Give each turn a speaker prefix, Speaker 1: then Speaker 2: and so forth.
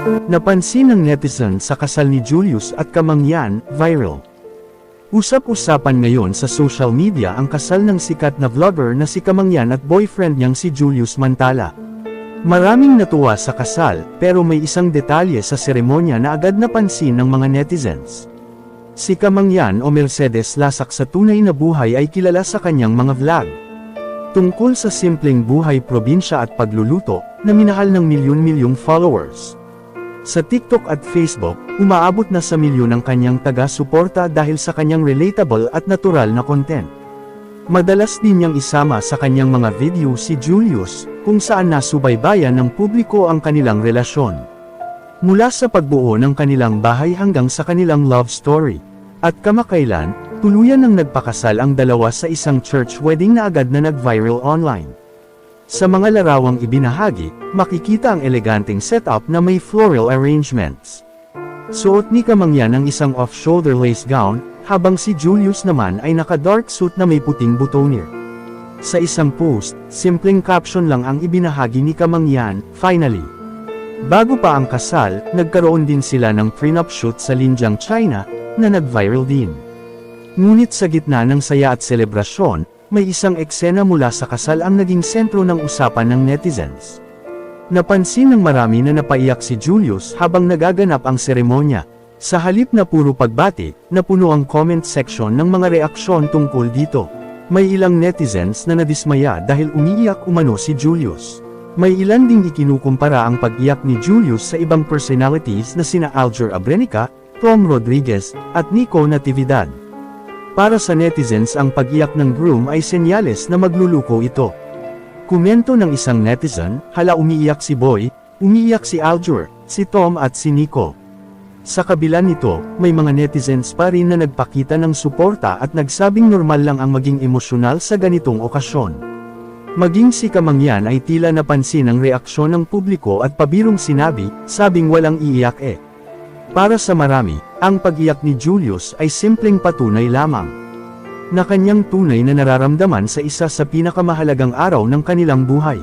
Speaker 1: Napansin ng netizen sa kasal ni Julius at Kamang Yan, viral. Usap-usapan ngayon sa social media ang kasal ng sikat na vlogger na si Kamang Yan at boyfriend niyang si Julius Mantala. Maraming natuwa sa kasal, pero may isang detalye sa seremonya na agad napansin ng mga netizens. Si Kamang Yan o Mercedes Lasak sa tunay na buhay ay kilala sa kanyang mga vlog tungkol sa simpleng buhay probinsya at pagluluto, na minahal ng milyon-milyong followers. Sa TikTok at Facebook, umaabot na sa milyon ang kanyang taga-suporta dahil sa kanyang relatable at natural na content. Madalas din niyang isama sa kanyang mga video si Julius, kung saan nasubaybayan ng publiko ang kanilang relasyon. Mula sa pagbuo ng kanilang bahay hanggang sa kanilang love story. At kamakailan, tuluyan nang nagpakasal ang dalawa sa isang church wedding na agad na nag-viral online. Sa mga larawang ibinahagi, makikita ang eleganteng setup na may floral arrangements. Suot ni Kamang Yan ang isang off-shoulder lace gown, habang si Julius naman ay naka-dark suit na may puting boutonniere. Sa isang post, simpleng caption lang ang ibinahagi ni Kamang Yan, "Finally." Bago pa ang kasal, nagkaroon din sila ng prenup shoot sa Lijiang, China, na nag-viral din. Ngunit sa gitna ng saya at selebrasyon, may isang eksena mula sa kasal ang naging sentro ng usapan ng netizens. Napansin ng marami na napaiyak si Julius habang nagaganap ang seremonya. Sa halip na puro pagbati, napuno ang comment section ng mga reaksyon tungkol dito. May ilang netizens na nadismaya dahil umiiyak umano si Julius. May ilan ding ikinukumpara ang pag-iyak ni Julius sa ibang personalities na sina Alger Abrenica, Tom Rodriguez, at Nico Natividad. Para sa netizens ang pag-iyak ng groom ay senyales na magluluko ito. Komento ng isang netizen, "Hala, umiiyak si Boy, umiiyak si Alger, si Tom at si Nico." Sa kabila nito, may mga netizens pa rin na nagpakita ng suporta at nagsabing normal lang ang maging emosyonal sa ganitong okasyon. Maging si Kamang Yan ay tila napansin ang reaksyon ng publiko at pabirong sinabi, sabing walang iiyak eh. Para sa marami, ang pag-iyak ni Julius ay simpleng patunay lamang na kanyang tunay na nararamdaman sa isa sa pinakamahalagang araw ng kanilang buhay.